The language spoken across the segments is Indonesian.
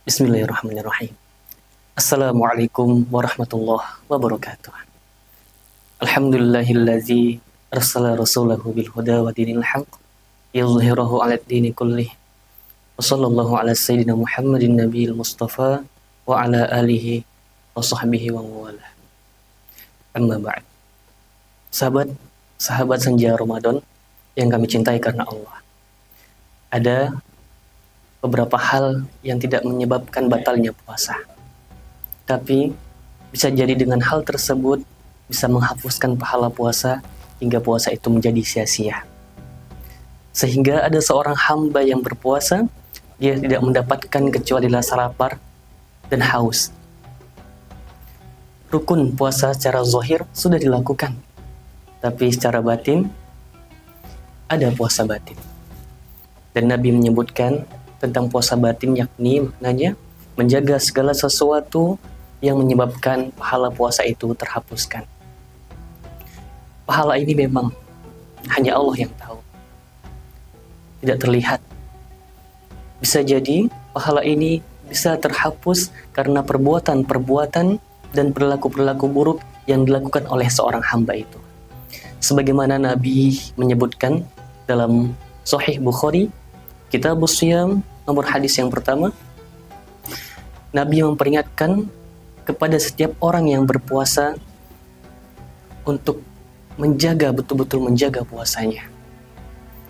Bismillahirrahmanirrahim. Assalamualaikum warahmatullahi wabarakatuh. Alhamdulillahillazi arsala rasulahu bil huda wa dinil haqq yuzhirahu 'ala ad-dini kullih. Wa sallallahu ala sayyidina Muhammadin nabiyil mustafa wa ala alihi wa sahbihi wa mawalah. Amma ba'd. Sahabat senja Ramadan yang kami cintai karena Allah. Ada beberapa hal yang tidak menyebabkan batalnya puasa. Tapi bisa jadi dengan hal tersebut bisa menghapuskan pahala puasa hingga puasa itu menjadi sia-sia. Sehingga ada seorang hamba yang berpuasa, dia tidak mendapatkan kecuali rasa lapar dan haus. Rukun puasa secara zahir sudah dilakukan, tapi secara batin ada puasa batin. Dan Nabi menyebutkan tentang puasa batin, yakni maknanya menjaga segala sesuatu yang menyebabkan pahala puasa itu terhapuskan. Pahala ini memang hanya Allah yang tahu, tidak terlihat. Bisa jadi pahala ini bisa terhapus karena perbuatan-perbuatan dan perilaku-perilaku buruk yang dilakukan oleh seorang hamba itu. Sebagaimana Nabi menyebutkan dalam Sahih Bukhari, Kitabus Shiyam, nomor hadis yang pertama, Nabi memperingatkan kepada setiap orang yang berpuasa untuk betul-betul menjaga puasanya.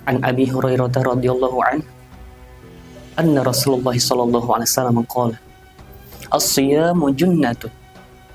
An Abi Hurairah radhiyallahu anhu, anna Rasulullah sallallahu alaihi wasallam qala, "As-siyamu junnatun,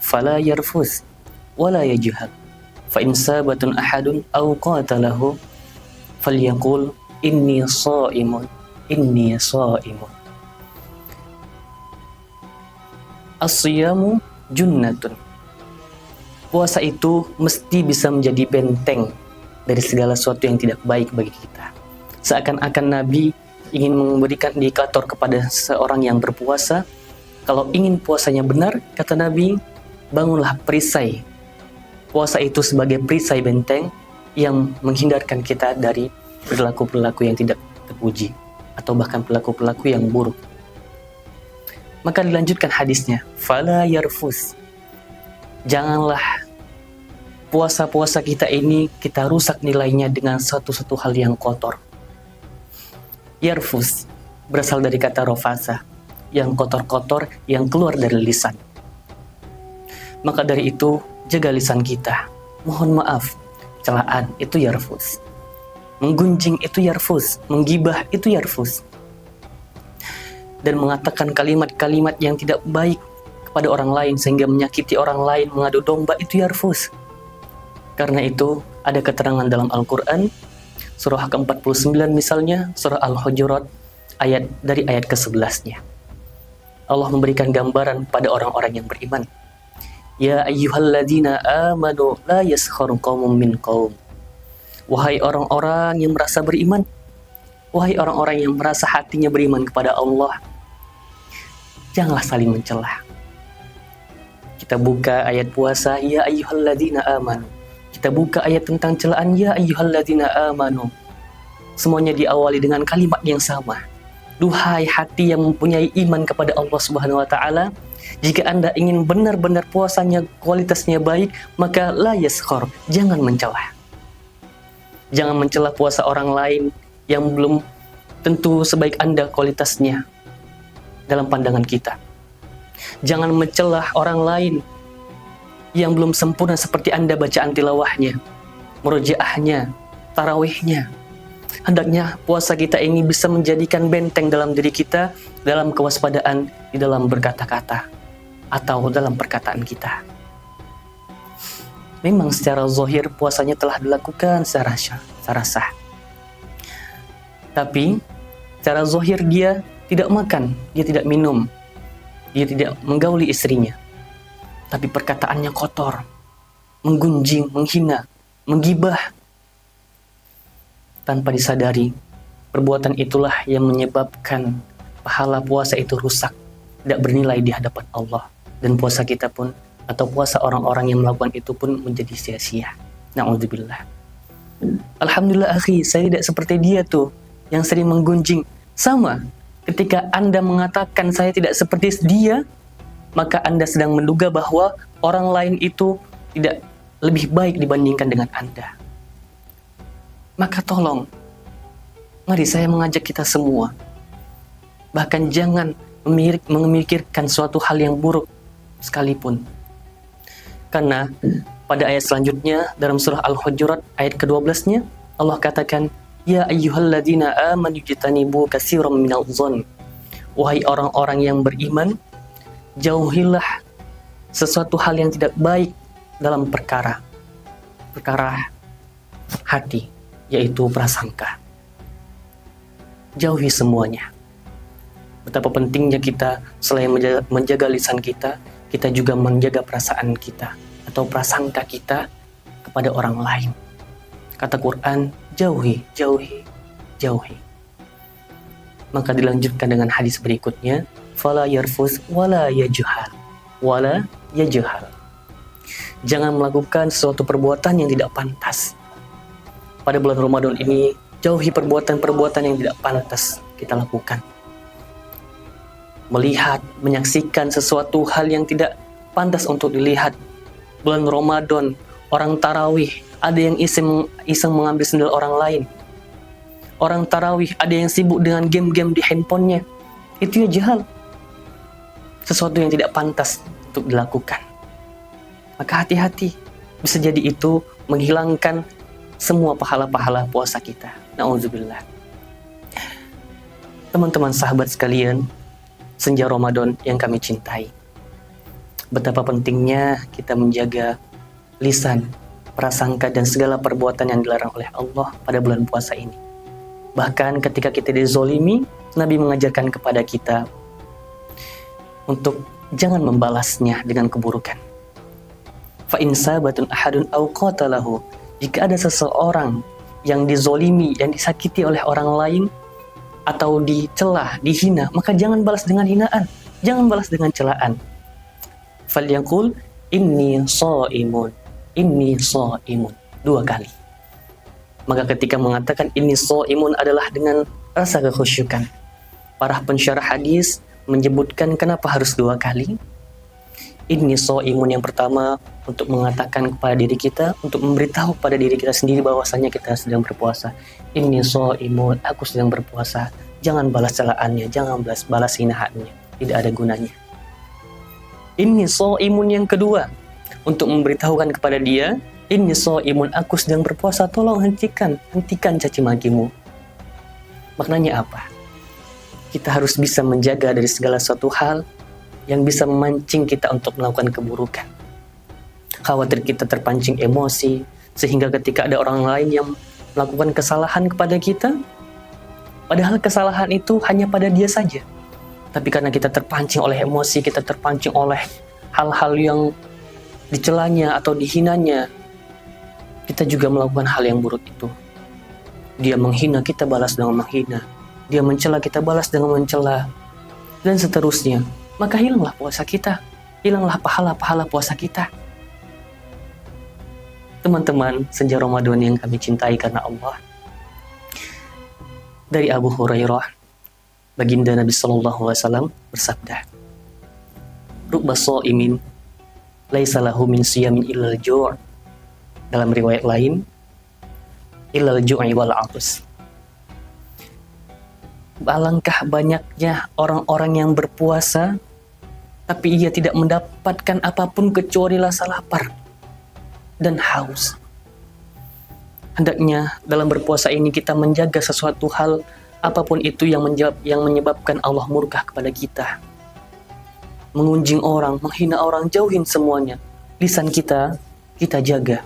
fala yarfuz wa la yajhal, fa in sabatun ahadun aw qatalahu falyaqul inni sha'imun." As-siyamu junnatun. Puasa itu mesti bisa menjadi benteng dari segala sesuatu yang tidak baik bagi kita. Seakan-akan Nabi ingin memberikan indikator kepada seorang yang berpuasa, kalau ingin puasanya benar, kata Nabi, bangunlah perisai. Puasa itu sebagai perisai benteng yang menghindarkan kita dari perilaku-perilaku yang tidak terpuji atau bahkan perilaku-perilaku yang buruk. Maka dilanjutkan hadisnya, fala yarfus. Janganlah puasa-puasa kita ini kita rusak nilainya dengan satu hal yang kotor. Yarfus berasal dari kata rofasa, yang kotor-kotor yang keluar dari lisan. Maka dari itu, jaga lisan kita. Mohon maaf, celaan itu yarfus. Menggunjing itu yarfus, menggibah itu yarfus. Dan mengatakan kalimat-kalimat yang tidak baik kepada orang lain sehingga menyakiti orang lain, mengadu domba itu yarfus. Karena itu ada keterangan dalam Al-Quran, surah ke-49 misalnya, surah Al-Hujurat, dari ayat ke-11-nya. Allah memberikan gambaran pada orang-orang yang beriman. Ya ayyuhalladzina amanu la yaskharu qaumun min qaum. Wahai orang-orang yang merasa beriman, wahai orang-orang yang merasa hatinya beriman kepada Allah, janganlah saling mencela. Kita buka ayat puasa, ya ayyuhalladzina amanu. Kita buka ayat tentang celaan, ya ayyuhalladzina amanu. Semuanya diawali dengan kalimat yang sama. Duhai hati yang mempunyai iman kepada Allah Subhanahu wa taala, jika Anda ingin benar-benar puasanya kualitasnya baik, maka la yaskhar, jangan mencela. Jangan mencela puasa orang lain yang belum tentu sebaik Anda kualitasnya dalam pandangan kita. Jangan mencela orang lain yang belum sempurna seperti Anda bacaan tilawahnya, murojaahnya, tarawihnya. Hendaknya puasa kita ini bisa menjadikan benteng dalam diri kita, dalam kewaspadaan, di dalam berkata-kata atau dalam perkataan kita. Memang secara zahir puasanya telah dilakukan secara sah. Tapi secara zahir dia tidak makan, dia tidak minum, dia tidak menggauli istrinya. Tapi perkataannya kotor, menggunjing, menghina, menggibah. Tanpa disadari, perbuatan itulah yang menyebabkan pahala puasa itu rusak, tidak bernilai di hadapan Allah. Dan puasa kita pun, atau puasa orang-orang yang melakukan itu pun menjadi sia-sia. Na'udzubillah. Alhamdulillah akhi, saya tidak seperti dia tuh yang sering menggunjing. Sama, Ketika Anda mengatakan saya tidak seperti dia, maka Anda sedang menduga bahwa orang lain itu tidak lebih baik dibandingkan dengan Anda. Maka tolong, mari saya mengajak kita semua, bahkan jangan memikirkan suatu hal yang buruk sekalipun. Karena pada ayat selanjutnya dalam surah Al-Hujurat ayat ke-12-nya Allah katakan, Ya ayyuhalladzina amanu jtanibu katsiran minadh dhon. Wahai orang-orang yang beriman, jauhilah sesuatu hal yang tidak baik dalam perkara hati, yaitu prasangka. Jauhi semuanya. Betapa pentingnya kita selain menjaga lisan kita, kita juga menjaga perasaan kita atau prasangka kita kepada orang lain. Kata Quran, jauhi. Maka dilanjutkan dengan hadis berikutnya, fala yarfus wala yajhal. Jangan melakukan suatu perbuatan yang tidak pantas. Pada bulan Ramadan ini, jauhi perbuatan-perbuatan yang tidak pantas kita lakukan. Melihat, menyaksikan sesuatu hal yang tidak pantas untuk dilihat. Bulan Ramadan, orang tarawih, ada yang iseng mengambil sendal orang lain. Orang tarawih, ada yang sibuk dengan game-game di handphonenya. Itu ya jahal. Sesuatu yang tidak pantas untuk dilakukan. Maka hati-hati, bisa jadi itu menghilangkan semua pahala-pahala puasa kita. Na'udzubillah. Teman-teman sahabat sekalian, senja Ramadan yang kami cintai. Betapa pentingnya kita menjaga lisan, prasangka, dan segala perbuatan yang dilarang oleh Allah pada bulan puasa ini. Bahkan ketika kita dizolimi, Nabi mengajarkan kepada kita untuk jangan membalasnya dengan keburukan. Fa in sabatun ahadun aw qatalahu. Jika ada seseorang yang dizolimi dan disakiti oleh orang lain, atau dicela, dihina, maka jangan balas dengan hinaan, jangan balas dengan celaan. Falyaqul inni shaimun, 2 kali. Maka ketika mengatakan inni shaimun adalah dengan rasa kekhusyukan. Para pensyarah hadis menyebutkan kenapa harus 2 kali. Inni shaimun yang pertama untuk mengatakan kepada diri kita, untuk memberitahu pada diri kita sendiri bahwasanya kita sedang berpuasa. Inni shaimun, aku sedang berpuasa. Jangan balas celaannya, jangan balas hinaannya, tidak ada gunanya. Inni shaimun yang kedua untuk memberitahukan kepada dia, inni shaimun, aku sedang berpuasa, tolong hentikan caci makimu. Maknanya apa? Kita harus bisa menjaga dari segala suatu hal yang bisa memancing kita untuk melakukan keburukan. Khawatir kita terpancing emosi, sehingga ketika ada orang lain yang melakukan kesalahan kepada kita, padahal kesalahan itu hanya pada dia saja. Tapi karena kita terpancing oleh emosi, kita terpancing oleh hal-hal yang dicelanya atau dihinanya, kita juga melakukan hal yang buruk itu. Dia menghina, kita balas dengan menghina. Dia mencela, kita balas dengan mencela. Dan seterusnya. Maka hilanglah puasa kita, hilanglah pahala-pahala puasa kita. Teman-teman, senja Ramadan yang kami cintai karena Allah. Dari Abu Hurairah, baginda Nabi SAW bersabda, Rubba sha'imin laisa lahu min siyamin illal ju'. Dalam riwayat lain, illal ju'i wal 'aths. Alangkah banyaknya orang-orang yang berpuasa, tapi ia tidak mendapatkan apapun kecuali rasa lapar dan haus. Hendaknya dalam berpuasa ini kita menjaga sesuatu hal, apapun itu yang menyebabkan Allah murka kepada kita. Mengunjing orang, menghina orang, jauhin semuanya. Lisan kita jaga.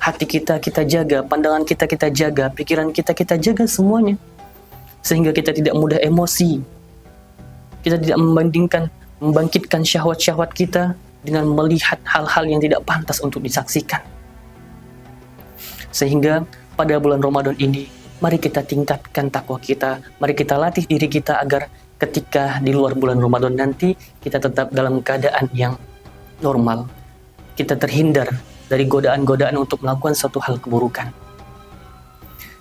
Hati kita jaga, pandangan kita jaga, pikiran kita jaga semuanya. Sehingga kita tidak mudah emosi. Kita tidak membangkitkan syahwat-syahwat kita dengan melihat hal-hal yang tidak pantas untuk disaksikan. Sehingga pada bulan Ramadan ini, mari kita tingkatkan takwa kita, mari kita latih diri kita agar ketika di luar bulan Ramadan nanti, kita tetap dalam keadaan yang normal. Kita terhindar dari godaan-godaan untuk melakukan suatu hal keburukan.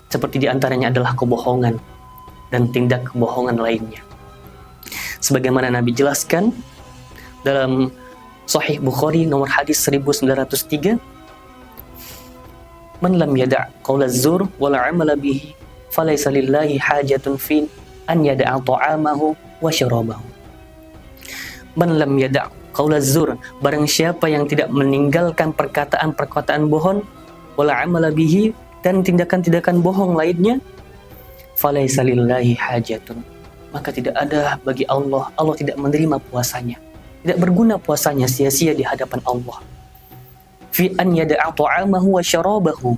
Seperti diantaranya adalah kebohongan dan tindak kebohongan lainnya. Sebagaimana Nabi jelaskan dalam Sahih Bukhari nomor hadis 1903, "Man lam yada' qaulaz zur wal 'amala bihi falaysa lillahi hajatun fi an yada'a ta'amahu wa syarabahu." Man lam yada' qaulaz zur, barang siapa yang tidak meninggalkan perkataan-perkataan bohong, wal 'amala bihi, dan tindakan-tindakan bohong lainnya, falaysa lillahi hajatun, maka tidak ada bagi Allah, Allah tidak menerima puasanya. Tidak berguna puasanya, sia-sia di hadapan Allah. Fi an yada'a ta'amahu wa syarabahu.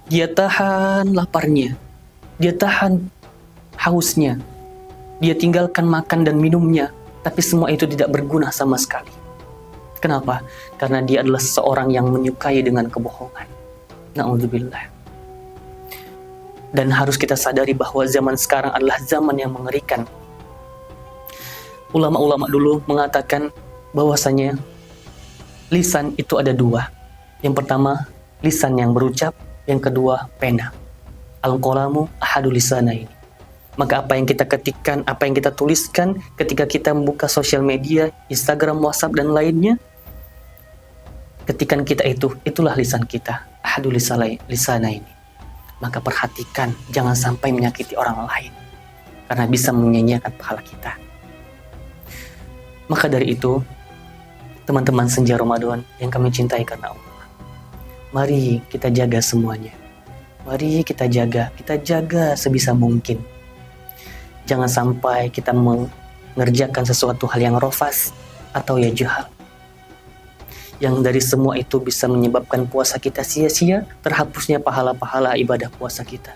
Dia tahan laparnya, dia tahan hausnya, dia tinggalkan makan dan minumnya, tapi semua itu tidak berguna sama sekali. Kenapa? Karena dia adalah seseorang yang menyukai dengan kebohongan. Na'udzubillah. Dan harus kita sadari bahwa zaman sekarang adalah zaman yang mengerikan. Ulama-ulama dulu mengatakan bahwasanya lisan itu ada dua. Yang pertama, lisan yang berucap. Yang kedua, pena. Al-qalamu ahadul lisanaini. Maka apa yang kita ketikkan, apa yang kita tuliskan ketika kita membuka sosial media, Instagram, WhatsApp, dan lainnya, ketikan kita itulah lisan kita. Ahadul lisanaini. Maka perhatikan, jangan sampai menyakiti orang lain. Karena bisa menyia-nyiakan pahala kita. Maka dari itu, teman-teman senja Ramadan yang kami cintai karena Allah, mari kita jaga semuanya. Mari kita jaga sebisa mungkin. Jangan sampai kita mengerjakan sesuatu hal yang rofas atau ya jahal. Yang dari semua itu bisa menyebabkan puasa kita sia-sia, terhapusnya pahala-pahala ibadah puasa kita.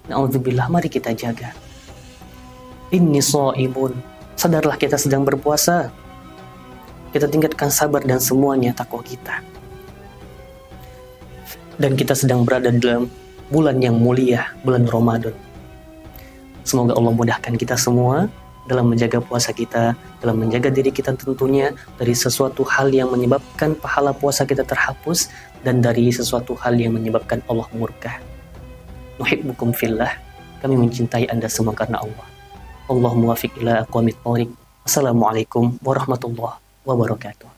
Na'udzubillah, mari kita jaga. Inni sha'imun. Sadarlah kita sedang berpuasa. Kita tingkatkan sabar dan semuanya takwa kita. Dan kita sedang berada dalam bulan yang mulia, bulan Ramadan. Semoga Allah mudahkan kita semua dalam menjaga puasa kita, dalam menjaga diri kita tentunya dari sesuatu hal yang menyebabkan pahala puasa kita terhapus, dan dari sesuatu hal yang menyebabkan Allah murka. Nuhibbukum fillah. Kami mencintai Anda semua karena Allah. Allahumma wafiq ila aqwamit thoriq. Assalamualaikum warahmatullahi wabarakatuh.